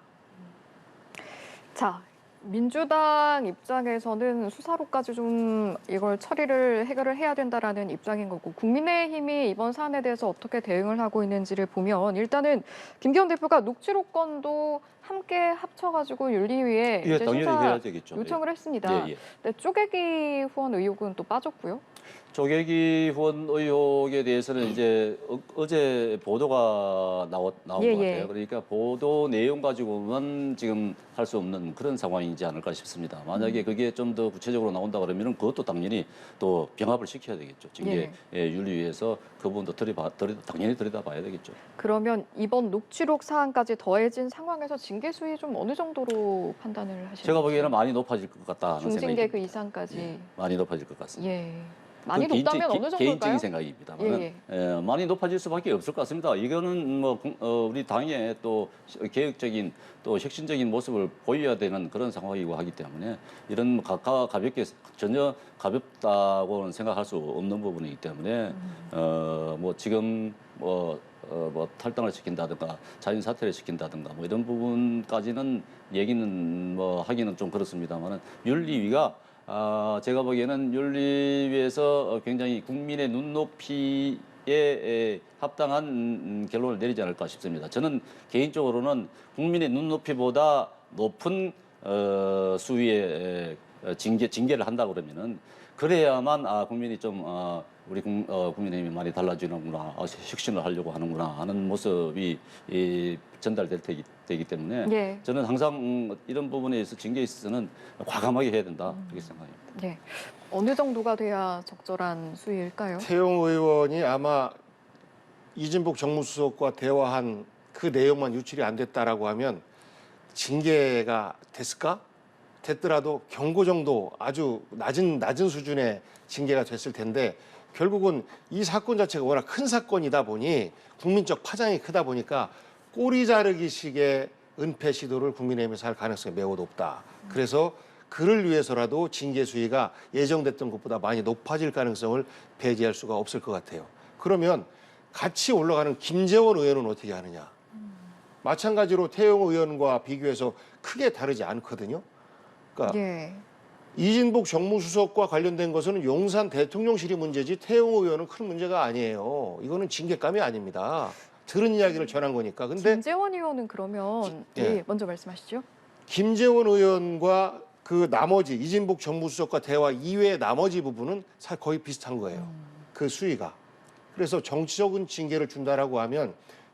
자, 민주당 입장에서는 수사로까지 좀 이걸 해결을 해야 된다라는 입장인 거고 국민의힘이 이번 사안에 대해서 어떻게 대응을 하고 있는지를 보면 일단은 김기현 대표가 녹취록 건도 함께 합쳐가지고 윤리위에 예, 이제 당연히 수사 해야 되겠죠. 요청을 했습니다. 예. 근데 쪼개기 후원 의혹은 또 빠졌고요. 조계기 후원 의혹에 대해서는 이제 어제 보도가 나온 것 예. 같아요. 그러니까 보도 내용 가지고만 지금 할 수 없는 그런 상황이지 않을까 싶습니다. 만약에 그게 좀 더 구체적으로 나온다 그러면 그것도 당연히 또 병합을 시켜야 되겠죠. 징계 윤리위에서 그 부분도 당연히 들여다봐야 되겠죠. 그러면 이번 녹취록 사안까지 더해진 상황에서 징계 수위 좀 어느 정도로 판단을 하시나요? 제가 보기에는 많이 높아질 것 같다 하는 생각이 중징계 그 듭니다. 이상까지. 예, 많이 높아질 것 같습니다. 예. 많이 그 높다면 어느 정도일까요? 개인적인 생각입니다만 예. 많이 높아질 수밖에 없을 것 같습니다. 이거는 우리 당의 또 개혁적인 또 혁신적인 모습을 보여야 되는 그런 상황이고 하기 때문에 이런 가볍게 전혀 가볍다고는 생각할 수 없는 부분이기 때문에 지금 탈당을 시킨다든가 자진 사퇴를 시킨다든가 이런 부분까지는 얘기는 하기는 좀 그렇습니다만은 윤리위가 제가 보기에는 윤리위에서 굉장히 국민의 눈높이에 합당한 결론을 내리지 않을까 싶습니다. 저는 개인적으로는 국민의 눈높이보다 높은 수위의 징계를 한다 그러면은 그래야만 국민이 좀 우리 국민의힘이 많이 달라지는구나, 혁신을 하려고 하는구나 하는 모습이 전달될 되기 때문에 저는 항상 이런 부분에 있어서 징계에 있어서는 과감하게 해야 된다 그렇게 생각합니다. 네. 어느 정도가 돼야 적절한 수위일까요? 태영호 의원이 아마 이진복 정무수석과 대화한 그 내용만 유출이 안 됐다라고 하면 징계가 됐을까? 됐더라도 경고 정도 아주 낮은 수준의 징계가 됐을 텐데 결국은 이 사건 자체가 워낙 큰 사건이다 보니 국민적 파장이 크다 보니까 꼬리 자르기식의 은폐 시도를 국민의힘에서 할 가능성이 매우 높다. 그래서 그를 위해서라도 징계 수위가 예정됐던 것보다 많이 높아질 가능성을 배제할 수가 없을 것 같아요. 그러면 같이 올라가는 김재원 의원은 어떻게 하느냐? 마찬가지로 태영 의원과 비교해서 크게 다르지 않거든요. 그러니까 예. 이진복 정무수석과 관련된 것은 용산 대통령실이 문제지 태영 의원은 큰 문제가 아니에요. 이거는 징계감이 아닙니다. 들은 이야기를 전한 거니까. 근데 김재원 의원은 그러면 예. 예, 먼저 말씀하시죠. 김재원 의원과 그 나머지 이진복 정무수석과 대화 이외의 나머지 부분은 거의 비슷한 거예요. 그 수위가. 그래서 정치적인 징계를 준다라고 하면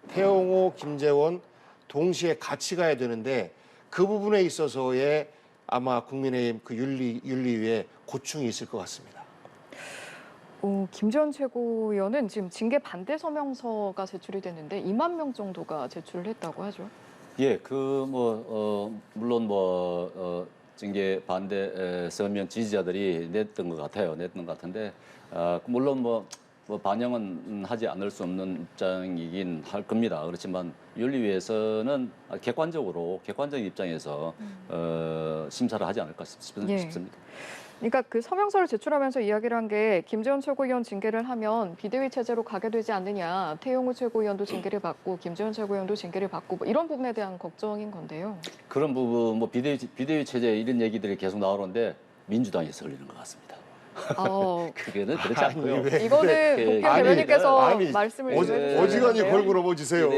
태영호, 김재원 동시에 같이 가야 되는데 그 부분에 있어서의 아마 국민의힘 그 윤리위에 고충이 있을 것 같습니다. 김재원 최고위원은 지금 징계 반대 서명서가 제출이 됐는데 2만 명 정도가 제출을 했다고 하죠. 예, 물론 징계 반대 서명 지지자들이 냈던 것 같아요. 냈던 것 같은데, 물론 반영은 하지 않을 수 없는 입장이긴 할 겁니다. 그렇지만 윤리위에서는 객관적인 입장에서 심사를 하지 않을까 싶습니다. 예. 그러니까 그 서명서를 제출하면서 이야기를 한 게 김재원 최고위원 징계를 하면 비대위 체제로 가게 되지 않느냐. 태영호 최고위원도 징계를 받고 김재원 최고위원도 징계를 받고 이런 부분에 대한 걱정인 건데요. 그런 부분 비대위 체제 이런 얘기들이 계속 나오는데 민주당에서 흘리는 것 같습니다. 그게는 그렇지 않고요. 이거는 복현 대변인께서 말씀을 해주셨잖아요. 어지간히 걸고 넘어지세요.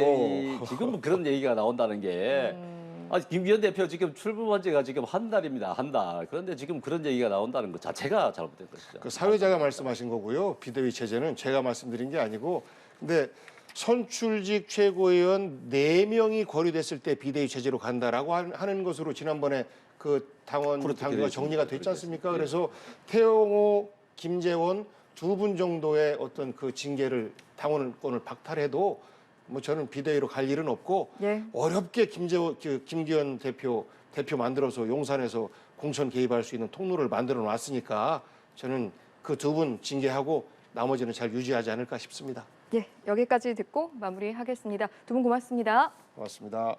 지금 그런 얘기가 나온다는 게 김기현 대표 지금 출범한 지가 지금 한 달입니다. 한 달. 그런데 지금 그런 얘기가 나온다는 것 자체가 잘못된 것이죠. 그 사회자가 말씀하신 거고요. 비대위 체제는 제가 말씀드린 게 아니고, 근데 선출직 최고위원 4명이 거류됐을 때 비대위 체제로 간다라고 하는 것으로 지난번에 그 당규가 정리가 됐지 않습니까? 그래서 태영호, 김재원 2분 정도의 어떤 그 징계를 당원권을 박탈해도 저는 비대위로 갈 일은 없고 예. 어렵게 김기현 대표 만들어서 용산에서 공천 개입할 수 있는 통로를 만들어 놨으니까 저는 그 2분 징계하고 나머지는 잘 유지하지 않을까 싶습니다. 예, 여기까지 듣고 마무리하겠습니다. 두 분 고맙습니다. 고맙습니다.